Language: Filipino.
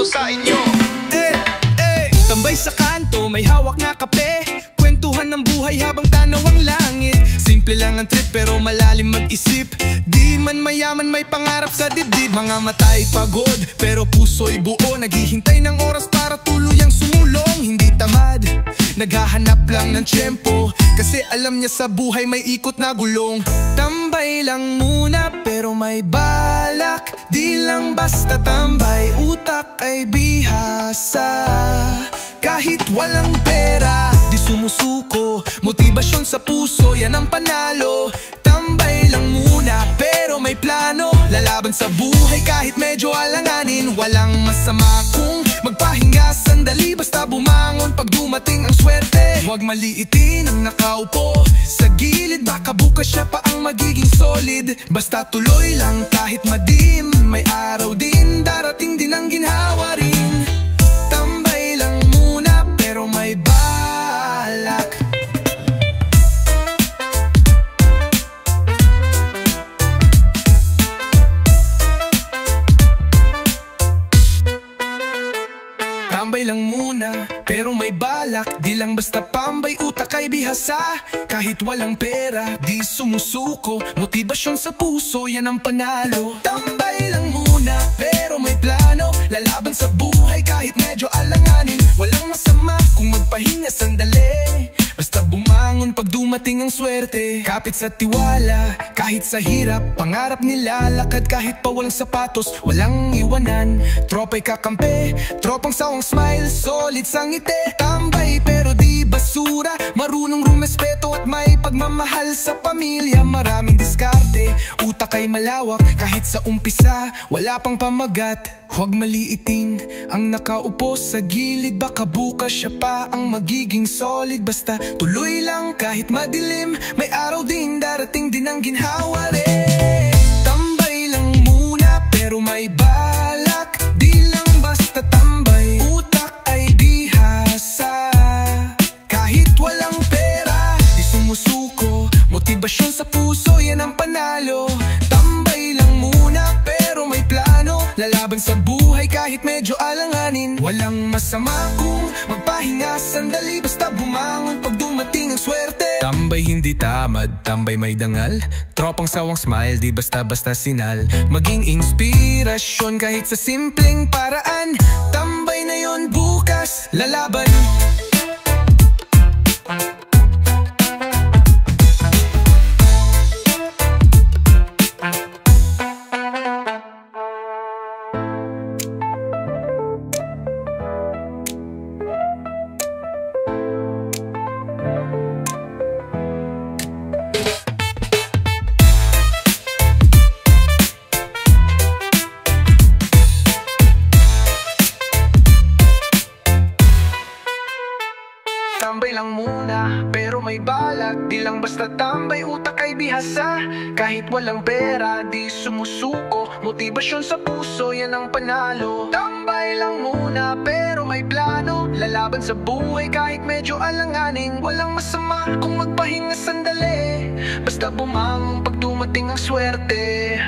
dito sa inyo. Tambay sa kanto, may hawak na kape, kwentuhan ng buhay habang tanaw ang langit. Simple lang ang trip pero malalim mag-isip. Di man mayaman may pangarap sa dibdib. Mga mata'y pagod pero puso'y buo, naghihintay ng oras para tuluyang sumulong. Hindi tamad, naghahanap lang ng tiyempo, kasi alam niya sa buhay may ikot na gulong. Tambay lang muna pero may balak, di lang basta tambay, utak ay bihasa. Kahit walang pera, di sumusuko, motibasyon sa puso, yan ang panalo. Tambay lang muna pero may plano, lalaban sa buhay kahit medyo alanganin. Walang masama kung magpahinga sandali, basta bumangon pag dumating ang swerte. Huwag maliitin ang nakaupo sa gilid, baka bukas siya pa ang magiging solid. Basta tuloy lang kahit madim, may araw din, darating din ang ginhawa rin. Tambay lang muna pero may balak. Tambay lang muna pero may balak, di lang basta pambay, utak ay bihasa. Kahit walang pera, di sumusuko, motibasyon sa puso, yan ang panalo. Tambay lang muna pero may plano, lalaban sa buhay kahit medyo alanganin. Walang masama kung magpahinga sandali, basta bumangon pag dumating ang swerte. Kapit sa tiwala, kahit sa hirap, pangarap nilalakad kahit pa walang sapatos, walang iwanan. Tropa'y kakampi, tropang sawang smile, solid sa ngiti. Tambay pero di basura, marunong rumespeto at may pagmamahal sa pamilya. Maraming diskarte, utak ay malawak, kahit sa umpisa wala pang pamagat. Huwag maliitin ang nakaupo sa gilid, baka bukas siya pa ang magiging solid. Basta tuloy lang kahit madilim, may araw din, darating din ang ginhawa rin. Tambay lang muna pero may balak, di lang basta tambay, utak ay bihasa. Kahit walang pera, di sumusuko, motibasyon sa puso, yan ang panalo. Tambay lang muna pero may plano, lalaban sa buhay kahit medyo alanganin. Walang masama kung magpahinga sandali, basta bumangon pag dumating ang swerte. Tambay hindi tamad, tambay may dangal, tropang sawang smile, di basta-basta sinal. Maging inspirasyon kahit sa simpleng paraan, tambay na yon bukas, lalaban. Tambay lang muna pero may balak, di lang basta tambay, utak ay bihasa. Kahit walang pera, di sumusuko, motibasyon sa puso, yan ang panalo. Tambay lang muna pero may plano, lalaban sa buhay kahit medyo alanganin. Walang masama kung magpahinga sandali, basta bumangon pag dumating ang swerte.